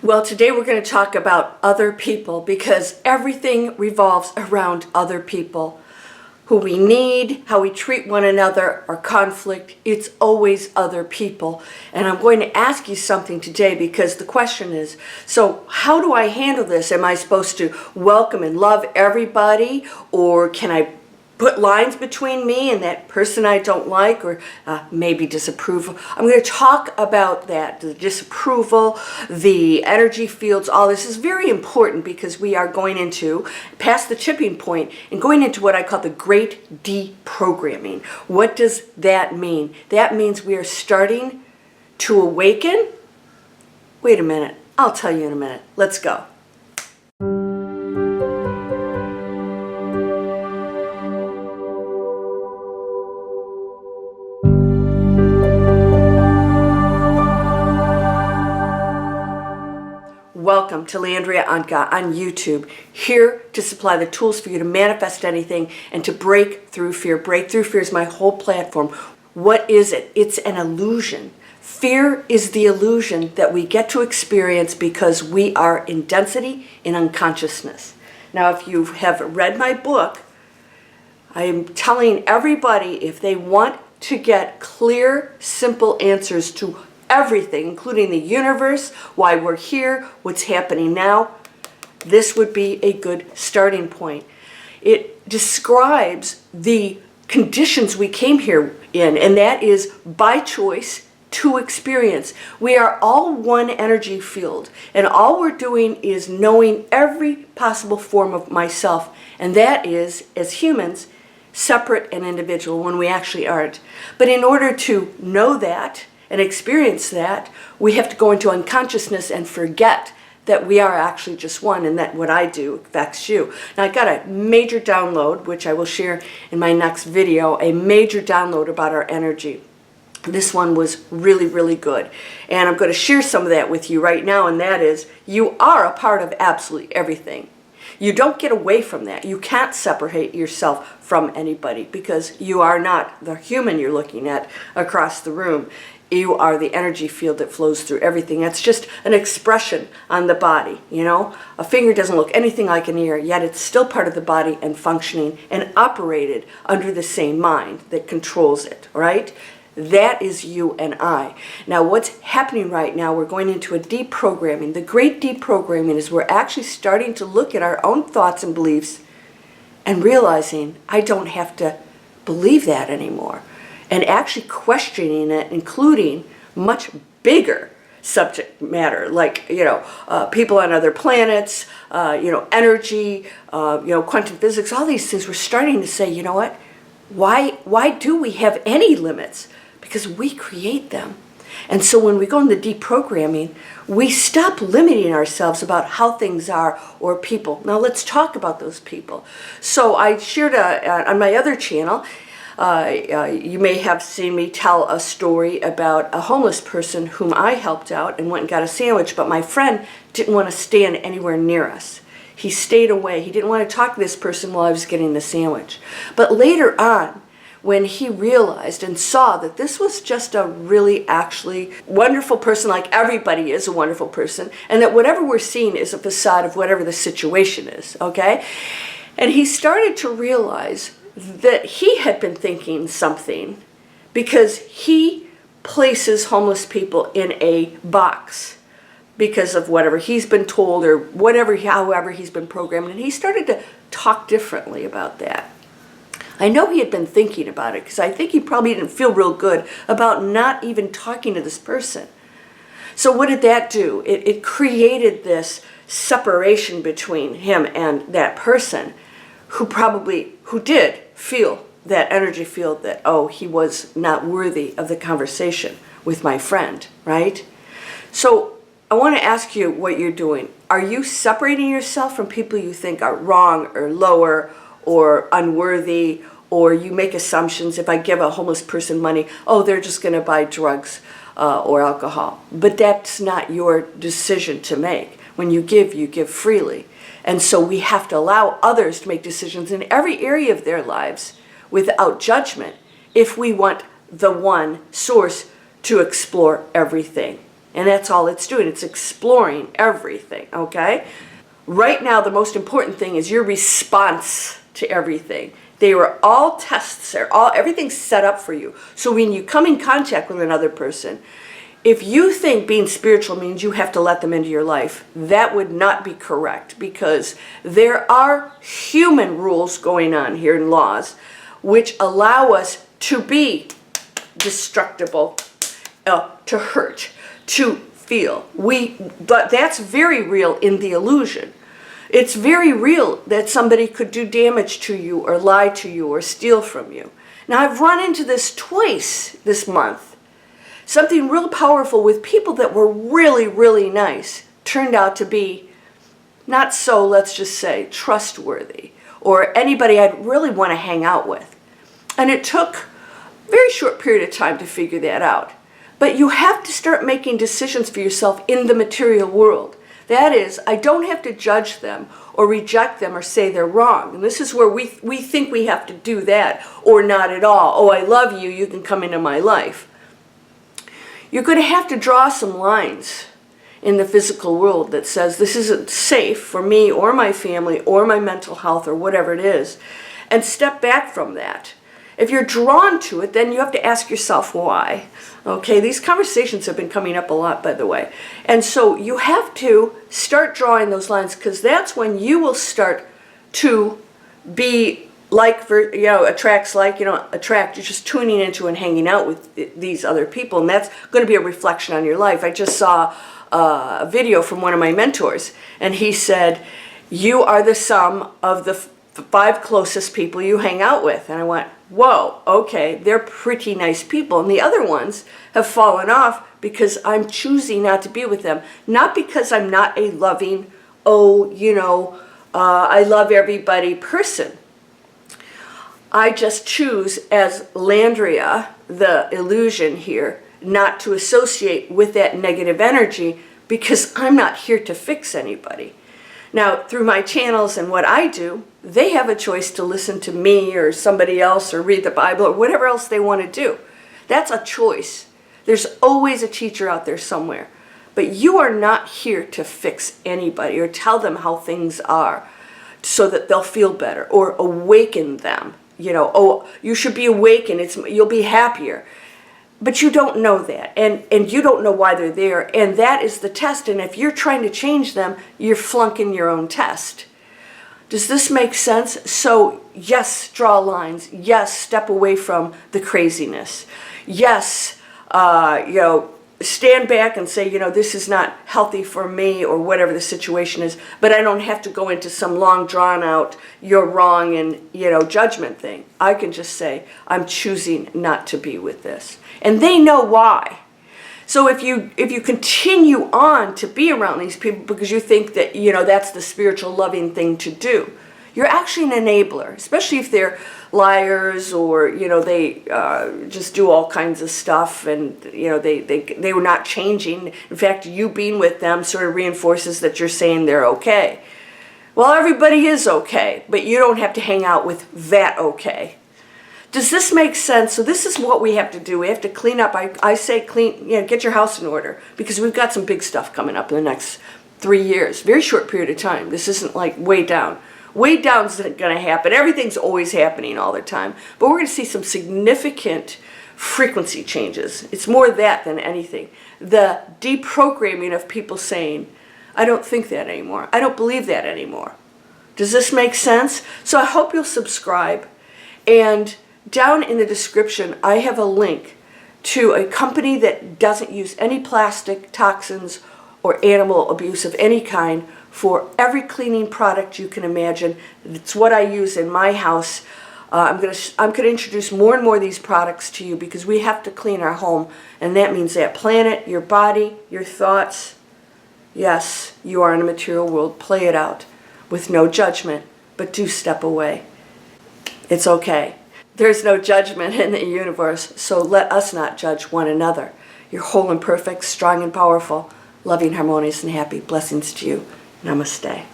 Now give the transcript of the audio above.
Well, today we're going to talk about other people because everything revolves around other people. Who we need, how we treat one another, our conflict, it's always other people. And I'm going to ask you something today because the question is, so how do I handle this? Am I supposed to welcome and love everybody, or can I put lines between me and that person I don't like, or maybe disapproval? I'm going to talk about that, the disapproval, the energy fields. All this is very important because we are going into, past the tipping point, and going into what I call the great deprogramming. What does that mean? That means we are starting to awaken. Wait a minute. I'll tell you in a minute. Let's go. Welcome to Landria, Onkka on YouTube, here to supply the tools for you to manifest anything and to break through fear. Break through fear is my whole platform. What is it? It's an illusion. Fear is the illusion that we get to experience because we are in density in unconsciousness. Now, if you have read my book, I am telling everybody if they want to get clear, simple answers to everything, including the universe, why we're here, what's happening now, this would be a good starting point. It describes the conditions we came here in, and that is by choice to experience. We are all one energy field, and all we're doing is knowing every possible form of myself, and that is, as humans, separate and individual when we actually aren't. But in order to know that and experience that, we have to go into unconsciousness and forget that we are actually just one, and that what I do affects you. Now, I got a major download, which I will share in my next video, a major download about our energy. This one was really, really good. And I'm going to share some of that with you right now, and that is, you are a part of absolutely everything. You don't get away from that. You can't separate yourself from anybody because you are not the human you're looking at across the room. You are the energy field that flows through everything. That's just an expression on the body, you know? A finger doesn't look anything like an ear, yet it's still part of the body and functioning and operated under the same mind that controls it, right? That is you and I. Now, what's happening right now, we're going into a deprogramming. The great deprogramming is we're actually starting to look at our own thoughts and beliefs and realizing I don't have to believe that anymore. And actually questioning it, including much bigger subject matter, like, people on other planets, energy, quantum physics, all these things. We're starting to say, you know what? Why do we have any limits? Because we create them. And so when we go into deprogramming, we stop limiting ourselves about how things are or people. Now let's talk about those people. So I shared on my other channel, you may have seen me tell a story about a homeless person whom I helped out and went and got a sandwich, but my friend didn't want to stand anywhere near us. He stayed away. He didn't want to talk to this person while I was getting the sandwich. But later on, when he realized and saw that this was just a really actually wonderful person, like everybody is a wonderful person, and that whatever we're seeing is a facade of whatever the situation is, okay? And he started to realize that he had been thinking something because he places homeless people in a box because of whatever he's been told or however he's been programmed, and he started to talk differently about that. I know he had been thinking about it because I think he probably didn't feel real good about not even talking to this person. So what did that do? It created this separation between him and that person who did feel that energy field that, oh, he was not worthy of the conversation with my friend, right? So I want to ask you what you're doing. Are you separating yourself from people you think are wrong or lower or unworthy, or you make assumptions? If I give a homeless person money, oh, they're just going to buy drugs or alcohol. But that's not your decision to make. When you give freely. And so we have to allow others to make decisions in every area of their lives without judgment if we want the one source to explore everything. And that's all it's doing. It's exploring everything, okay? Right now, the most important thing is your response to everything. They were all tests. Everything's set up for you. So when you come in contact with another person, if you think being spiritual means you have to let them into your life, that would not be correct, because there are human rules going on here in laws which allow us to be destructible, to hurt, to feel. But that's very real in the illusion. It's very real that somebody could do damage to you or lie to you or steal from you. Now, I've run into this twice this month. Something real powerful with people that were really, really nice turned out to be not so, let's just say, trustworthy, or anybody I'd really want to hang out with. And it took a very short period of time to figure that out. But you have to start making decisions for yourself in the material world. That is, I don't have to judge them or reject them or say they're wrong. And this is where we think we have to do that, or not at all. Oh, I love you, you can come into my life. You're going to have to draw some lines in the physical world that says this isn't safe for me or my family or my mental health or whatever it is, and step back from that. If you're drawn to it, then you have to ask yourself why. Okay, these conversations have been coming up a lot, by the way. And so you have to start drawing those lines, because that's when you will start to be like, attracts like, attract. You're just tuning into and hanging out with these other people, and that's going to be a reflection on your life. I just saw a video from one of my mentors, and he said, you are the sum of the 5 closest people you hang out with. And I went, whoa, okay, they're pretty nice people. And the other ones have fallen off because I'm choosing not to be with them. Not because I'm not a loving, I love everybody person. I just choose, as Landria, the illusion here, not to associate with that negative energy, because I'm not here to fix anybody. Now, through my channels and what I do, they have a choice to listen to me or somebody else or read the Bible or whatever else they want to do. That's a choice. There's always a teacher out there somewhere. But you are not here to fix anybody or tell them how things are so that they'll feel better or awaken them. You should be awakened. You'll be happier. But you don't know that, and you don't know why they're there, and that is the test. And if you're trying to change them, you're flunking your own test. Does this make sense? So yes, draw lines. Yes, step away from the craziness. Yes, stand back and say, this is not healthy for me or whatever the situation is, but I don't have to go into some long drawn out, you're wrong and, judgment thing. I can just say, I'm choosing not to be with this. And they know why. So if you continue on to be around these people because you think that, that's the spiritual loving thing to do, you're actually an enabler, especially if they're liars or, they just do all kinds of stuff and, they were not changing. In fact, you being with them sort of reinforces that you're saying they're okay. Well, everybody is okay, but you don't have to hang out with that okay. Does this make sense? So this is what we have to do. We have to clean up. I say get your house in order, because we've got some big stuff coming up in the next 3 years. Very short period of time. This isn't like way down. Way down's going to happen. Everything's always happening all the time. But we're going to see some significant frequency changes. It's more that than anything. The deprogramming of people saying, I don't think that anymore. I don't believe that anymore. Does this make sense? So I hope you'll subscribe. And down in the description, I have a link to a company that doesn't use any plastic, toxins, or animal abuse of any kind for every cleaning product you can imagine. It's what I use in my house. I'm going to introduce more and more of these products to you, because we have to clean our home, and that means that planet, your body, your thoughts. Yes, you are in a material world. Play it out with no judgment, but do step away. It's okay. There's no judgment in the universe, so let us not judge one another. You're whole and perfect, strong and powerful, loving, harmonious, and happy. Blessings to you. Namaste.